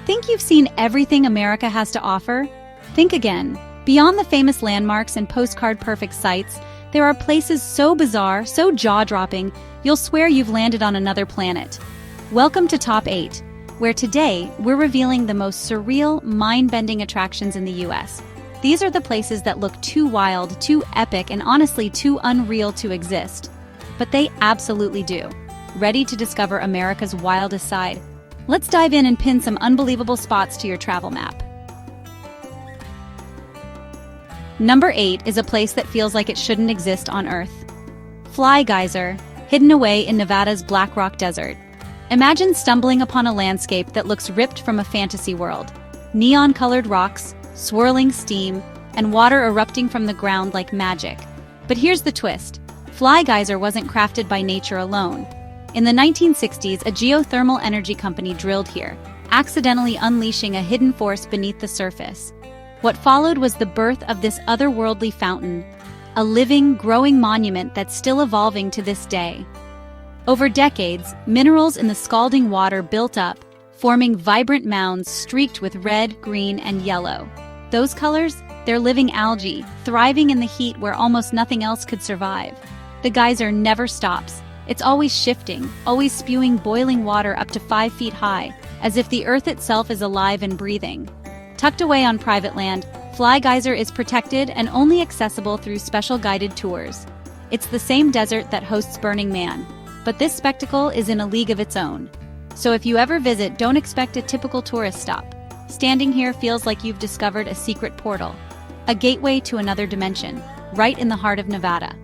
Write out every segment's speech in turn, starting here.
Think you've seen everything America has to offer? Think again. Beyond the famous landmarks and postcard-perfect sights, there are places so bizarre, so jaw-dropping, you'll swear you've landed on another planet. Welcome to Top 8, where today we're revealing the most surreal, mind-bending attractions in the US. These are the places that look too wild, too epic, and honestly too unreal to exist. But they absolutely do. Ready to discover America's wildest side? Let's dive in and pin some unbelievable spots to your travel map. Number 8 is a place that feels like it shouldn't exist on Earth. Fly Geyser, hidden away in Nevada's Black Rock Desert. Imagine stumbling upon a landscape that looks ripped from a fantasy world. Neon-colored rocks, swirling steam, and water erupting from the ground like magic. But here's the twist. Fly Geyser wasn't crafted by nature alone. In the 1960s, a geothermal energy company drilled here, accidentally unleashing a hidden force beneath the surface. What followed was the birth of this otherworldly fountain, a living, growing monument that's still evolving to this day. Over decades, minerals in the scalding water built up, forming vibrant mounds streaked with red, green, and yellow. Those colors? They're living algae, thriving in the heat where almost nothing else could survive. The geyser never stops. It's always shifting, always spewing boiling water up to 5 feet high, as if the earth itself is alive and breathing. Tucked away on private land, Fly Geyser is protected and only accessible through special guided tours. It's the same desert that hosts Burning Man, but this spectacle is in a league of its own. So if you ever visit, don't expect a typical tourist stop. Standing here feels like you've discovered a secret portal, a gateway to another dimension, right in the heart of Nevada.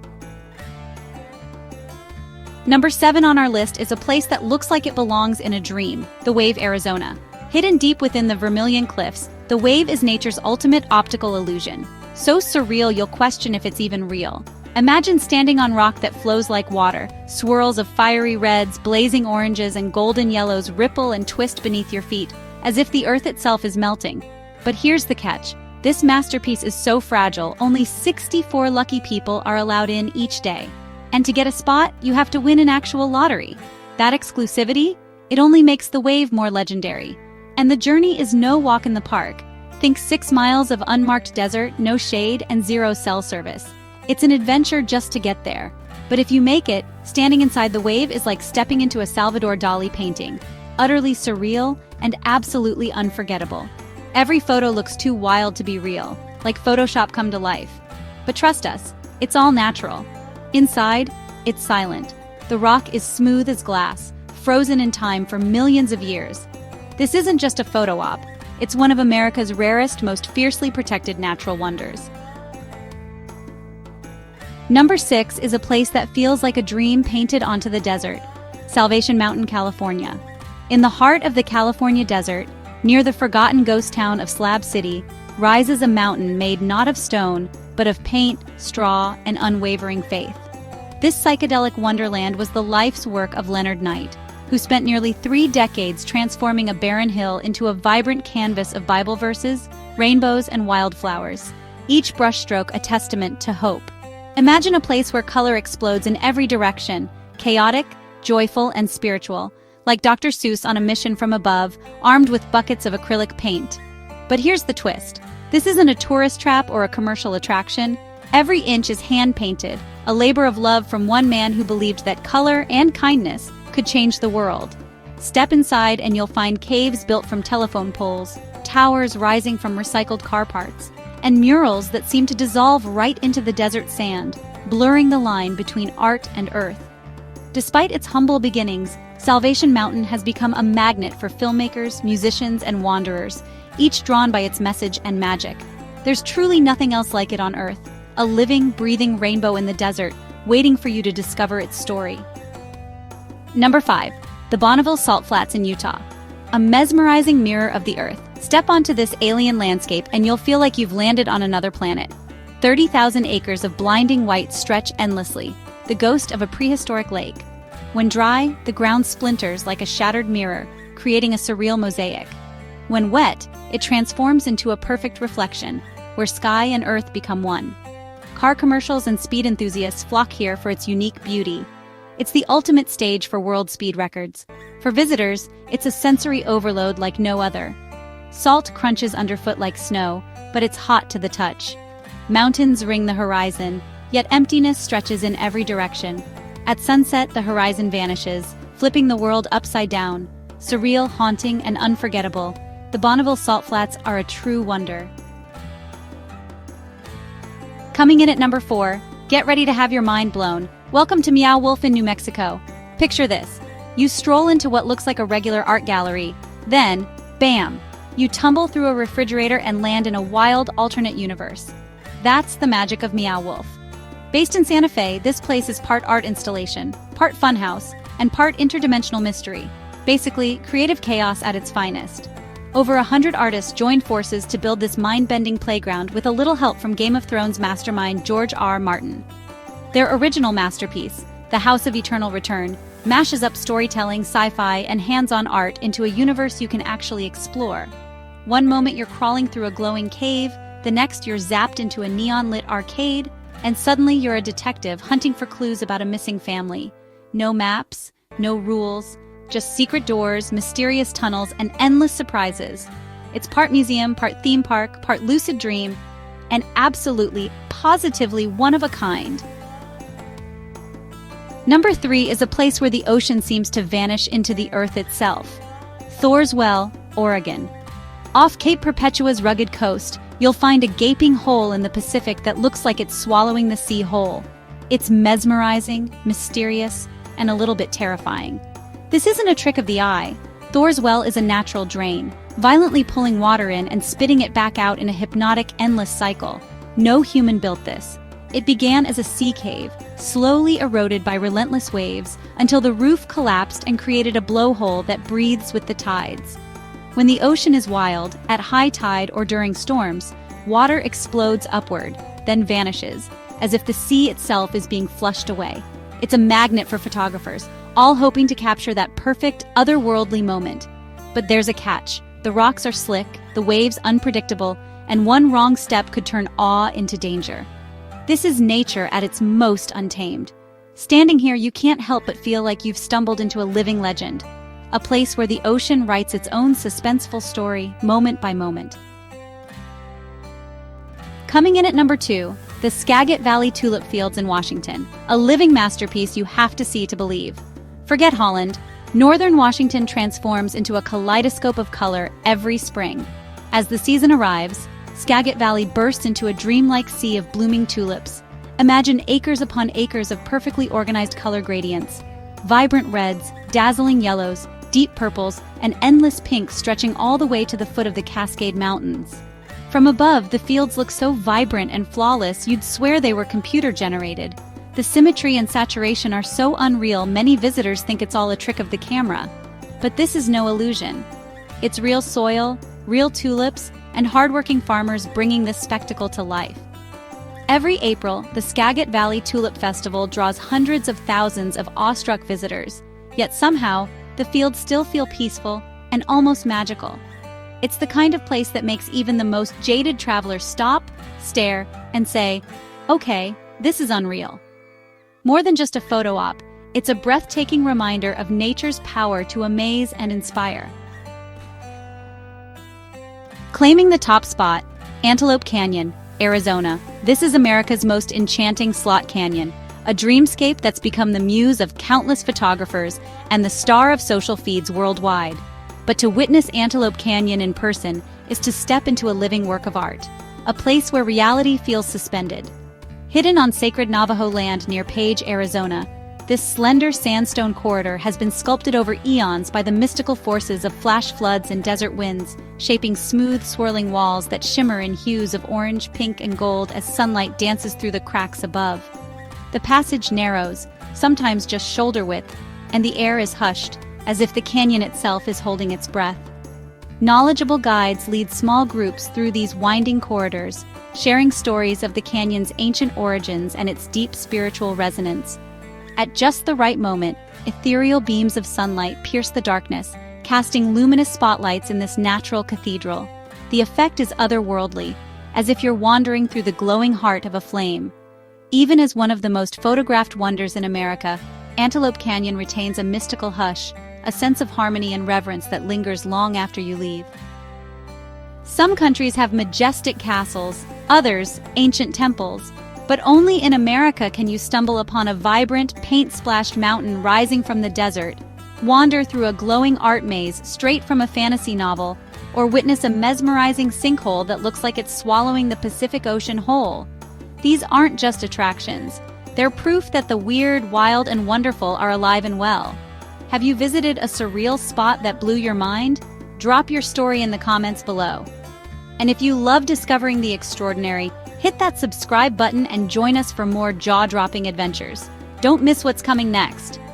Number 7 on our list is a place that looks like it belongs in a dream, The Wave, Arizona. Hidden deep within the Vermilion Cliffs, The Wave is nature's ultimate optical illusion. So surreal you'll question if it's even real. Imagine standing on rock that flows like water. Swirls of fiery reds, blazing oranges, and golden yellows ripple and twist beneath your feet, as if the earth itself is melting. But here's the catch. This masterpiece is so fragile, only 64 lucky people are allowed in each day. And to get a spot, you have to win an actual lottery. That exclusivity? It only makes The Wave more legendary. And the journey is no walk in the park. Think 6 miles of unmarked desert, no shade, and 0 cell service. It's an adventure just to get there. But if you make it, standing inside The Wave is like stepping into a Salvador Dali painting. Utterly surreal and absolutely unforgettable. Every photo looks too wild to be real, like Photoshop come to life. But trust us, it's all natural. Inside, it's silent. The rock is smooth as glass, frozen in time for millions of years. This isn't just a photo op. It's one of America's rarest, most fiercely protected natural wonders. Number 6 is a place that feels like a dream painted onto the desert, Salvation Mountain, California. In the heart of the California desert, near the forgotten ghost town of Slab City, rises a mountain made not of stone, but of paint, straw, and unwavering faith. This psychedelic wonderland was the life's work of Leonard Knight, who spent nearly 3 decades transforming a barren hill into a vibrant canvas of Bible verses, rainbows, and wildflowers, each brushstroke a testament to hope. Imagine a place where color explodes in every direction, chaotic, joyful, and spiritual, like Dr. Seuss on a mission from above, armed with buckets of acrylic paint. But here's the twist. This isn't a tourist trap or a commercial attraction. Every inch is hand-painted, a labor of love from one man who believed that color and kindness could change the world. Step inside and you'll find caves built from telephone poles, towers rising from recycled car parts, and murals that seem to dissolve right into the desert sand, blurring the line between art and earth. Despite its humble beginnings, Salvation Mountain has become a magnet for filmmakers, musicians, and wanderers, each drawn by its message and magic. There's truly nothing else like it on Earth, a living, breathing rainbow in the desert, waiting for you to discover its story. Number 5. The Bonneville Salt Flats in Utah. A mesmerizing mirror of the Earth. Step onto this alien landscape and you'll feel like you've landed on another planet. 30,000 acres of blinding white stretch endlessly, the ghost of a prehistoric lake. When dry, the ground splinters like a shattered mirror, creating a surreal mosaic. When wet, it transforms into a perfect reflection, where sky and earth become one. Car commercials and speed enthusiasts flock here for its unique beauty. It's the ultimate stage for world speed records. For visitors, it's a sensory overload like no other. Salt crunches underfoot like snow, but it's hot to the touch. Mountains ring the horizon, yet emptiness stretches in every direction. At sunset, the horizon vanishes, flipping the world upside down. Surreal, haunting, and unforgettable, the Bonneville Salt Flats are a true wonder. Coming in at number 4, get ready to have your mind blown. Welcome to Meow Wolf in New Mexico. Picture this. You stroll into what looks like a regular art gallery. Then, bam! You tumble through a refrigerator and land in a wild alternate universe. That's the magic of Meow Wolf. Based in Santa Fe, this place is part art installation, part funhouse, and part interdimensional mystery. Basically, creative chaos at its finest. Over 100 artists joined forces to build this mind-bending playground with a little help from Game of Thrones mastermind George R. R. Martin. Their original masterpiece, The House of Eternal Return, mashes up storytelling, sci-fi, and hands-on art into a universe you can actually explore. One moment you're crawling through a glowing cave, the next you're zapped into a neon-lit arcade, and suddenly you're a detective hunting for clues about a missing family. No maps, no rules, just secret doors, mysterious tunnels, and endless surprises. It's part museum, part theme park, part lucid dream, and absolutely, positively one of a kind. Number 3 is a place where the ocean seems to vanish into the earth itself. Thor's Well, Oregon. Off Cape Perpetua's rugged coast, you'll find a gaping hole in the Pacific that looks like it's swallowing the sea whole. It's mesmerizing, mysterious, and a little bit terrifying. This isn't a trick of the eye. Thor's Well is a natural drain, violently pulling water in and spitting it back out in a hypnotic, endless cycle. No human built this. It began as a sea cave, slowly eroded by relentless waves, until the roof collapsed and created a blowhole that breathes with the tides. When the ocean is wild, at high tide or during storms, water explodes upward, then vanishes, as if the sea itself is being flushed away. It's a magnet for photographers, all hoping to capture that perfect, otherworldly moment. But there's a catch. The rocks are slick, the waves unpredictable, and one wrong step could turn awe into danger. This is nature at its most untamed. Standing here, you can't help but feel like you've stumbled into a living legend, a place where the ocean writes its own suspenseful story, moment by moment. Coming in at number 2, the Skagit Valley Tulip Fields in Washington, a living masterpiece you have to see to believe. Forget Holland. Northern Washington transforms into a kaleidoscope of color every spring. As the season arrives, Skagit Valley bursts into a dreamlike sea of blooming tulips. Imagine acres upon acres of perfectly organized color gradients. Vibrant reds, dazzling yellows, deep purples, and endless pinks stretching all the way to the foot of the Cascade Mountains. From above, the fields look so vibrant and flawless you'd swear they were computer-generated. The symmetry and saturation are so unreal many visitors think it's all a trick of the camera. But this is no illusion. It's real soil, real tulips, and hardworking farmers bringing this spectacle to life. Every April, the Skagit Valley Tulip Festival draws hundreds of thousands of awestruck visitors, yet somehow, the fields still feel peaceful and almost magical. It's the kind of place that makes even the most jaded traveler stop, stare, and say, "Okay, this is unreal." More than just a photo op, it's a breathtaking reminder of nature's power to amaze and inspire. Claiming the top spot, Antelope Canyon, Arizona. This is America's most enchanting slot canyon, a dreamscape that's become the muse of countless photographers and the star of social feeds worldwide. But to witness Antelope Canyon in person is to step into a living work of art, a place where reality feels suspended. Hidden on sacred Navajo land near Page, Arizona, this slender sandstone corridor has been sculpted over eons by the mystical forces of flash floods and desert winds, shaping smooth, swirling walls that shimmer in hues of orange, pink, and gold as sunlight dances through the cracks above. The passage narrows, sometimes just shoulder width, and the air is hushed, as if the canyon itself is holding its breath. Knowledgeable guides lead small groups through these winding corridors, sharing stories of the canyon's ancient origins and its deep spiritual resonance. At just the right moment, ethereal beams of sunlight pierce the darkness, casting luminous spotlights in this natural cathedral. The effect is otherworldly, as if you're wandering through the glowing heart of a flame. Even as one of the most photographed wonders in America, Antelope Canyon retains a mystical hush, a sense of harmony and reverence that lingers long after you leave. Some countries have majestic castles, others ancient temples. But only in America can you stumble upon a vibrant, paint-splashed mountain rising from the desert, wander through a glowing art maze straight from a fantasy novel, or witness a mesmerizing sinkhole that looks like it's swallowing the Pacific Ocean whole. These aren't just attractions. They're proof that the weird, wild, and wonderful are alive and well. Have you visited a surreal spot that blew your mind? Drop your story in the comments below. And if you love discovering the extraordinary, hit that subscribe button and join us for more jaw-dropping adventures. Don't miss what's coming next.